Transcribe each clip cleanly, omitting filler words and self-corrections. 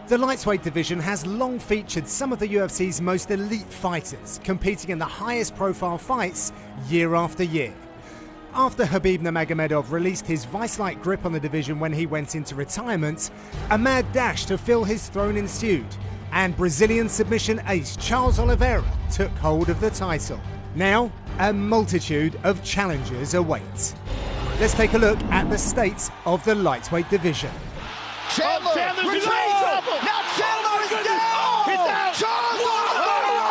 The lightweight division has long featured some of the UFC's most elite fighters, competing in the highest profile fights year after year. After Khabib Nurmagomedov released his vice-like grip on the division when he went into retirement, a mad dash to fill his throne ensued, and Brazilian submission ace Charles Oliveira took hold of the title. Now, a multitude of challengers await. Let's take a look at the state of the lightweight division. Chandler retreats! Now Chandler is down! He's down! Charles Oliveira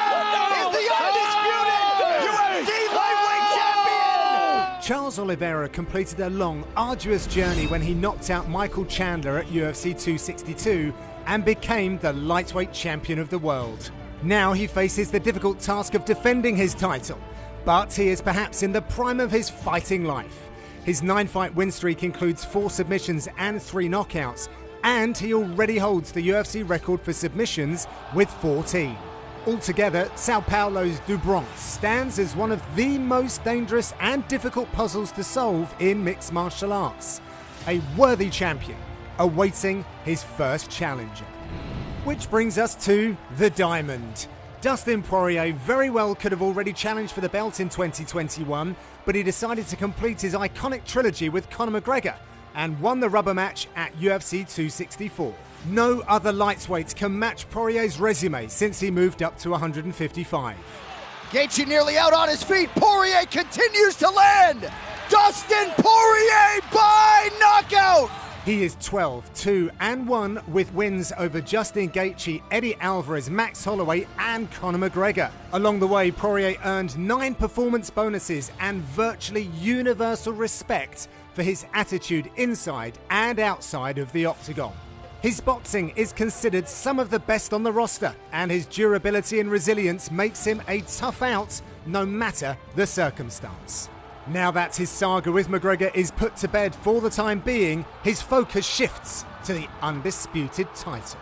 is the undisputed UFC lightweight champion! Charles Oliveira completed a long, arduous journey when he knocked out Michael Chandler at UFC 262 and became the lightweight champion of the world. Now he faces the difficult task of defending his title, but he is perhaps in the prime of his fighting life. His 9-fight win streak includes 4 submissions and 3 knockouts, and he already holds the UFC record for submissions with 14. Altogether, Sao Paulo's do Bronx stands as one of the most dangerous and difficult puzzles to solve in mixed martial arts. A worthy champion awaiting his first challenger. Which brings us to the Diamond. Dustin Poirier very well could have already challenged for the belt in 2021, but he decided to complete his iconic trilogy with Conor McGregor and won the rubber match at UFC 264. No other lightweight can match Poirier's resume since he moved up to 155. Gaethje nearly out on his feet. Poirier continues to land. Dustin Poirier by knockout. He is 12-2-1 with wins over Justin Gaethje, Eddie Alvarez, Max Holloway and Conor McGregor. Along the way, Poirier earned 9 performance bonuses and virtually universal respect for his attitude inside and outside of the octagon. His boxing is considered some of the best on the roster, and his durability and resilience makes him a tough out no matter the circumstance. Now that his saga with McGregor is put to bed for the time being, his focus shifts to the undisputed title.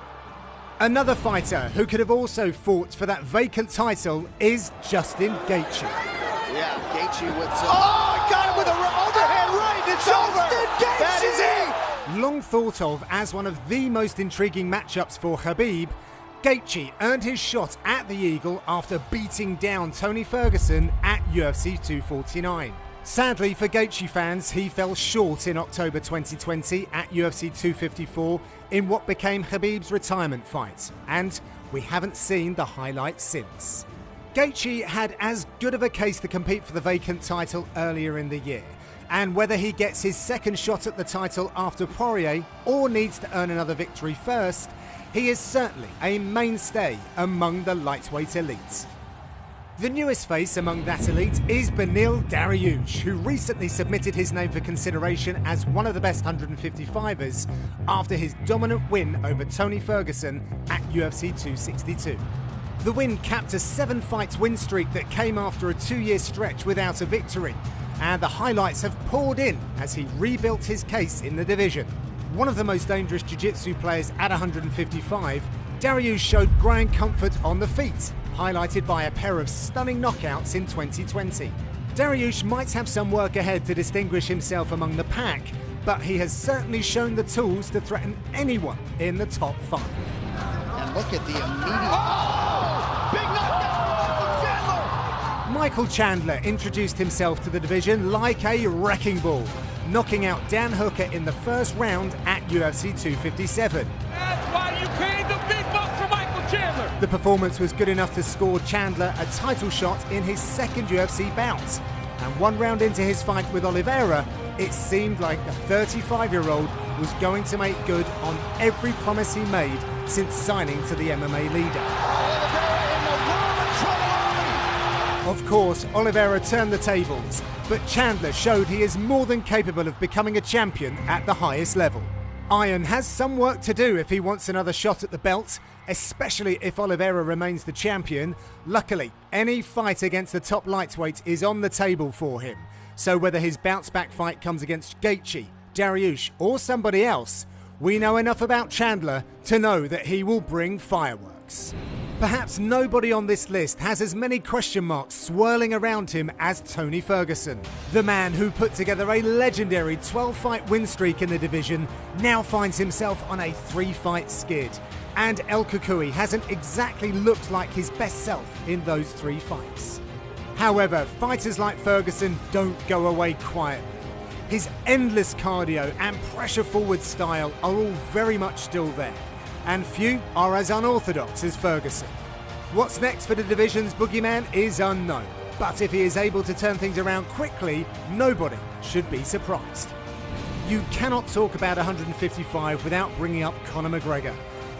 Another fighter who could have also fought for that vacant title is Justin Gaethje. Yeah, Gaethje with some... Oh, got him with an overhand right. It's Justin Gaethje! That is it! Long thought of as one of the most intriguing matchups for Khabib, Gaethje earned his shot at the Eagle after beating down Tony Ferguson at UFC 249. Sadly for Gaethje fans, he fell short in October 2020 at UFC 254 in what became Khabib's retirement fight, and we haven't seen the highlights since. Gaethje had as good of a case to compete for the vacant title earlier in the year, and whether he gets his second shot at the title after Poirier or needs to earn another victory first, he is certainly a mainstay among the lightweight elite. The newest face among that elite is Beneil Dariush, who recently submitted his name for consideration as one of the best 155ers after his dominant win over Tony Ferguson at UFC 262. The win capped a 7-fight win streak that came after a 2-year stretch without a victory, and the highlights have poured in as he rebuilt his case in the division. One of the most dangerous jiu-jitsu players at 155, Dariush showed growing comfort on the feet, highlighted by a pair of stunning knockouts in 2020. Dariush might have some work ahead to distinguish himself among the pack, but he has certainly shown the tools to threaten anyone in the top 5. And look at the immediate... Oh! Big knockout from Michael Chandler introduced himself to the division like a wrecking ball, knocking out Dan Hooker in the first round at UFC 257. That's why you paid the big bucks for Michael Chandler. The performance was good enough to score Chandler a title shot in his second UFC bout. And 1 round into his fight with Oliveira, it seemed like the 35-year-old was going to make good on every promise he made since signing to the MMA leader. Of course, Oliveira turned the tables, but Chandler showed he is more than capable of becoming a champion at the highest level. Iron has some work to do if he wants another shot at the belt, especially if Oliveira remains the champion. Luckily, any fight against the top lightweight is on the table for him, so whether his bounce-back fight comes against Gaethje, Dariush or somebody else, we know enough about Chandler to know that he will bring fireworks. Perhaps nobody on this list has as many question marks swirling around him as Tony Ferguson. The man who put together a legendary 12-fight win streak in the division now finds himself on a 3-fight skid. And KN0CKOUT hasn't exactly looked like his best self in those 3 fights. However, fighters like Ferguson don't go away quietly. His endless cardio and pressure-forward style are all very much still there, and few are as unorthodox as Ferguson. What's next for the division's boogeyman is unknown, but if he is able to turn things around quickly, nobody should be surprised. You cannot talk about 155 without bringing up Conor McGregor.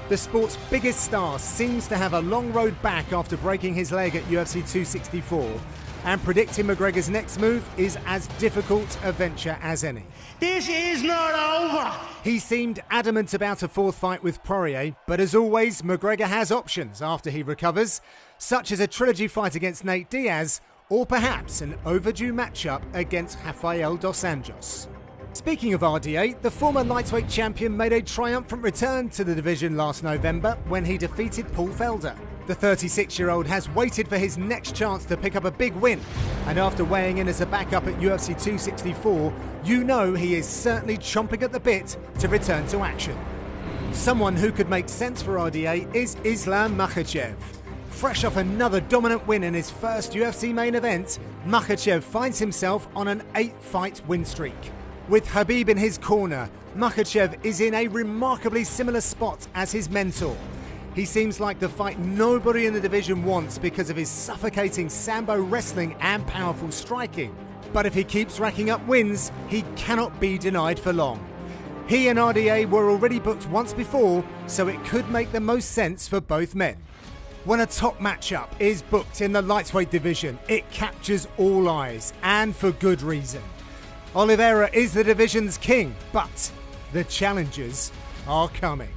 The sport's biggest star seems to have a long road back after breaking his leg at UFC 264, and predicting McGregor's next move is as difficult a venture as any. This is not over! He seemed adamant about a 4th fight with Poirier, but as always, McGregor has options after he recovers, such as a trilogy fight against Nate Diaz, or perhaps an overdue matchup against Rafael dos Anjos. Speaking of RDA, the former lightweight champion made a triumphant return to the division last November when he defeated Paul Felder. The 36-year-old has waited for his next chance to pick up a big win, and after weighing in as a backup at UFC 264, you know he is certainly chomping at the bit to return to action. Someone who could make sense for RDA is Islam Makhachev. Fresh off another dominant win in his first UFC main event, Makhachev finds himself on an 8-fight win streak. With Khabib in his corner, Makhachev is in a remarkably similar spot as his mentor. He seems like the fight nobody in the division wants because of his suffocating sambo wrestling and powerful striking. But if he keeps racking up wins, he cannot be denied for long. He and RDA were already booked once before, so it could make the most sense for both men. When a top matchup is booked in the lightweight division, it captures all eyes, and for good reason. Oliveira is the division's king, but the challengers are coming.